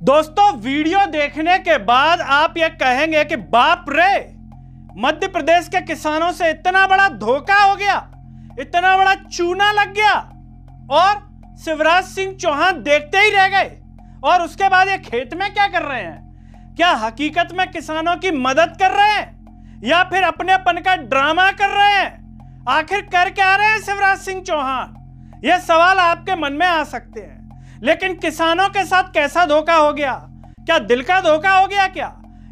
दोस्तों, वीडियो देखने के बाद आप ये कहेंगे कि बाप रे, मध्य प्रदेश के किसानों से इतना बड़ा धोखा हो गया, इतना बड़ा चूना लग गया और शिवराज सिंह चौहान देखते ही रह गए। और उसके बाद ये खेत में क्या कर रहे हैं? क्या हकीकत में किसानों की मदद कर रहे हैं या फिर अपनेपन का ड्रामा कर रहे हैं? आखिर कर क्या रहे हैं शिवराज सिंह चौहान? ये सवाल आपके मन में आ सकते हैं। लेकिन किसानों के साथ कैसा धोखा हो गया? क्या दिल का धोखा हो गया क्या,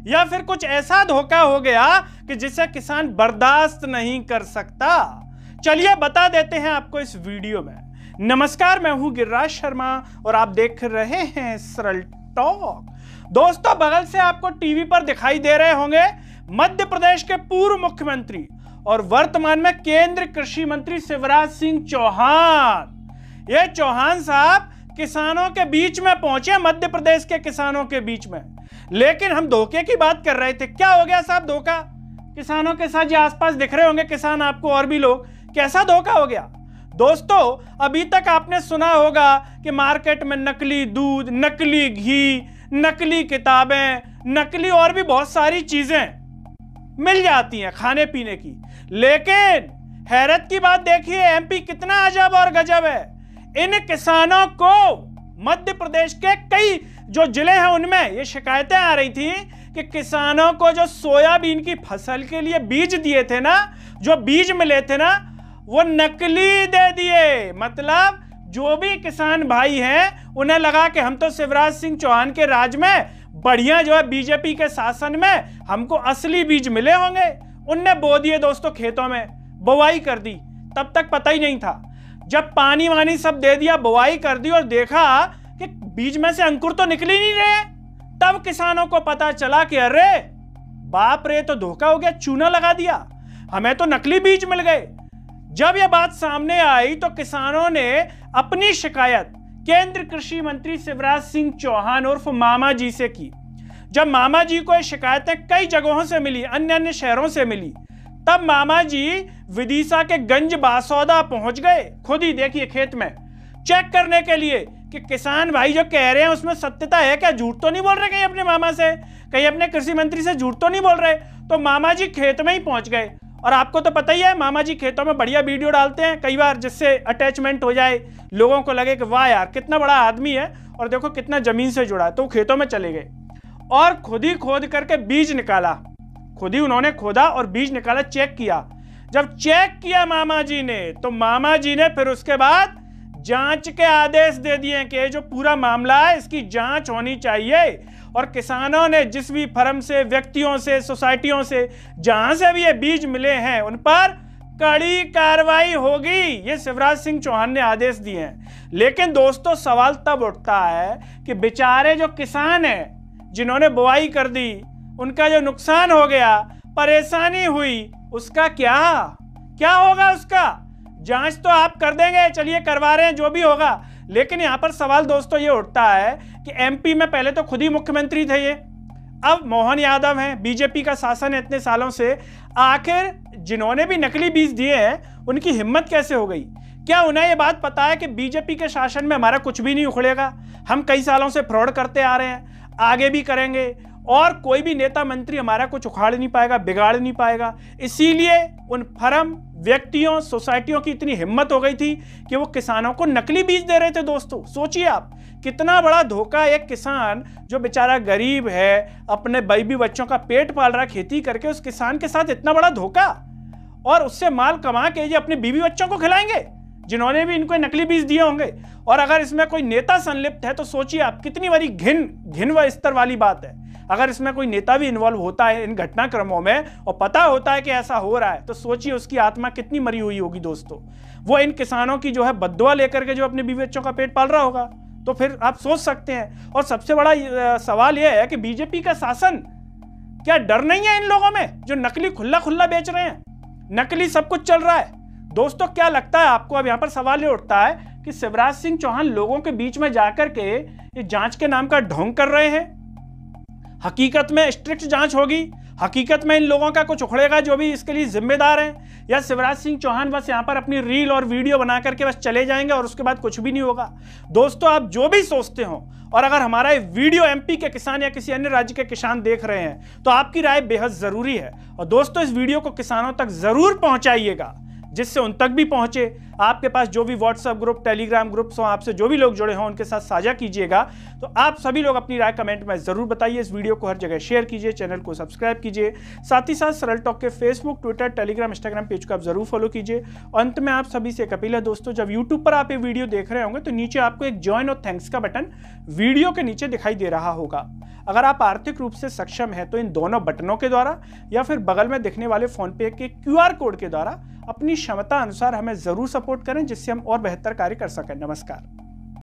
या फिर कुछ ऐसा धोखा हो गया कि जिसे किसान बर्दाश्त नहीं कर सकता? चलिए बता देते हैं आपको इस वीडियो में। नमस्कार, मैं हूं गिरिराज शर्मा और आप देख रहे हैं सरल टॉक। दोस्तों, बगल से आपको टीवी पर दिखाई दे रहे होंगे मध्य प्रदेश के पूर्व मुख्यमंत्री और वर्तमान में केंद्रीय कृषि मंत्री शिवराज सिंह चौहान। ये चौहान साहब किसानों के बीच में पहुंचे, मध्य प्रदेश के किसानों के बीच में। लेकिन हम धोखे की बात कर रहे थे। क्या हो गया साहब धोखा? किसानों के साथ जो आसपास दिख रहे होंगे किसान आपको और भी लोग, कैसा धोखा हो गया? दोस्तों, अभी तक आपने सुना होगा कि मार्केट में नकली दूध, नकली घी, नकली किताबें, नकली और भी बहुत सारी चीजें मिल जाती हैं खाने पीने की। लेकिन हैरत की बात देखिए, एमपी कितना अजब और गजब है। इन किसानों को मध्य प्रदेश के कई जो जिले हैं उनमें ये शिकायतें आ रही थी कि किसानों को जो सोयाबीन की फसल के लिए बीज दिए थे ना, जो बीज मिले थे ना, वो नकली दे दिए। मतलब जो भी किसान भाई हैं उन्हें लगा कि हम तो शिवराज सिंह चौहान के राज में बढ़िया जो है बीजेपी के शासन में हमको असली बीज मिले होंगे। उनने बो दिए दोस्तों, खेतों में बुवाई कर दी। तब तक पता ही नहीं था। जब पानी वानी सब दे दिया, बुवाई कर दी और देखा कि बीज में से अंकुर तो निकल ही नहीं रहे, तब किसानों को पता चला कि अरे बाप रे, तो धोखा हो गया, चूना लगा दिया, हमें तो नकली बीज मिल गए। जब यह बात सामने आई तो किसानों ने अपनी शिकायत केंद्रीय कृषि मंत्री शिवराज सिंह चौहान उर्फ मामा जी से की। जब मामा जी को ये शिकायतें कई जगहों से मिली, अन्य अन्य शहरों से मिली, तब मामा जी विदिशा के गंज बासौदा पहुंच गए। खुद ही देखिए खेत में चेक करने के लिए कि किसान भाई जो कह रहे हैं उसमें सत्यता है क्या, झूठ तो नहीं बोल रहे कहीं अपने मामा से, कहीं अपने कृषि मंत्री से झूठ तो नहीं बोल रहे। तो मामा जी खेत में ही पहुंच गए। और आपको तो पता ही है, मामा जी खेतों में बढ़िया वीडियो डालते हैं कई बार, जिससे अटैचमेंट हो जाए, लोगों को लगे कि वाह यार कितना बड़ा आदमी है और देखो कितना जमीन से जुड़ा है। तो खेतों में चले गए और खुद ही खोद करके बीज निकाला। खुद ही उन्होंने खोदा और बीज निकाला, चेक किया। जब चेक किया मामा जी ने, तो मामा जी ने फिर उसके बाद जांच के आदेश दे दिए कि जो पूरा मामला है इसकी जांच होनी चाहिए। और किसानों ने जिस भी फर्म से, व्यक्तियों से, सोसाइटियों से, जहां से भी ये बीज मिले हैं, उन पर कड़ी कार्रवाई होगी, ये शिवराज सिंह चौहान ने आदेश दिए हैं। लेकिन दोस्तों, सवाल तब उठता है कि बेचारे जो किसान हैं जिन्होंने बुआई कर दी, उनका जो नुकसान हो गया, परेशानी हुई, उसका क्या होगा? उसका जांच तो आप कर देंगे, चलिए करवा रहे हैं, जो भी होगा। लेकिन यहां पर सवाल दोस्तों ये उठता है कि एमपी में पहले तो खुद ही मुख्यमंत्री थे ये, अब मोहन यादव हैं, बीजेपी का शासन है इतने सालों से। आखिर जिन्होंने भी नकली बीज दिए हैं उनकी हिम्मत कैसे हो गई? क्या उन्हें ये बात पता है कि बीजेपी के शासन में हमारा कुछ भी नहीं उखड़ेगा? हम कई सालों से फ्रॉड करते आ रहे हैं, आगे भी करेंगे, और कोई भी नेता मंत्री हमारा कुछ उखाड़ नहीं पाएगा, बिगाड़ नहीं पाएगा। इसीलिए उन फर्म, व्यक्तियों, सोसाइटियों की इतनी हिम्मत हो गई थी कि वो किसानों को नकली बीज दे रहे थे। दोस्तों सोचिए आप, कितना बड़ा धोखा। एक किसान जो बेचारा गरीब है, अपने बीवी बच्चों का पेट पाल रहा है खेती करके, उस किसान के साथ इतना बड़ा धोखा, और उससे माल कमा के ये अपने बीवी बच्चों को खिलाएंगे जिन्होंने भी इनको नकली बीज दिए होंगे। और अगर इसमें कोई नेता संलिप्त है तो सोचिए आप, कितनी बड़ी घिन स्तर वाली बात है। अगर इसमें कोई नेता भी इन्वॉल्व होता है इन घटनाक्रमों में और पता होता है कि ऐसा हो रहा है, तो सोचिए उसकी आत्मा कितनी मरी हुई होगी दोस्तों। वो इन किसानों की जो है बद्दुआ लेकर के जो अपने बीवी बच्चों का पेट पाल रहा होगा। तो फिर आप सोच सकते हैं। और सबसे बड़ा सवाल यह है कि बीजेपी का शासन, क्या डर नहीं है इन लोगों में जो नकली खुल्ला बेच रहे हैं? नकली सब कुछ चल रहा है। दोस्तों क्या लगता है आपको? अब यहां पर सवाल ये उठता है कि शिवराज सिंह चौहान लोगों के बीच में जाकर के ये जांच के नाम का ढोंग कर रहे हैं। हकीकत में स्ट्रिक्ट जांच होगी, हकीकत में इन लोगों का कुछ उखड़ेगा जो भी इसके लिए जिम्मेदार हैं, या शिवराज सिंह चौहान बस यहां पर अपनी रील और वीडियो बना करके बस चले जाएंगे और उसके बाद कुछ भी नहीं होगा? दोस्तों आप जो भी सोचते हो और अगर हमारा ये वीडियो एमपी के किसान या किसी अन्य राज्य के किसान देख रहे हैं तो आपकी राय बेहद जरूरी है। और दोस्तों, इस वीडियो को किसानों तक जरूर पहुंचाइएगा जिससे उन तक भी पहुंचे। आपके पास जो भी व्हाट्सएप ग्रुप, टेलीग्राम ग्रुप्स हो, आपसे जो भी लोग जुड़े हों उनके साथ साझा कीजिएगा। तो आप सभी लोग अपनी राय कमेंट में जरूर बताइए। इस वीडियो को हर जगह शेयर कीजिए, चैनल को सब्सक्राइब कीजिए। साथ ही साथ सरल टॉक के Facebook, Twitter, Telegram, Instagram page को आप जरूर फॉलो कीजिए। और अंत में आप सभी से एक अपील है दोस्तों, जब यूट्यूब पर आप ये वीडियो देख रहे होंगे तो नीचे आपको एक ज्वाइन और थैंक्स का बटन वीडियो के नीचे दिखाई दे रहा होगा। अगर आप आर्थिक रूप से सक्षम हैं तो इन दोनों बटनों के द्वारा या फिर बगल में दिखने वाले फोन पे के QR कोड के द्वारा अपनी क्षमता अनुसार हमें जरूर सपोर्ट करें जिससे हम और बेहतर कार्य कर सकें। नमस्कार।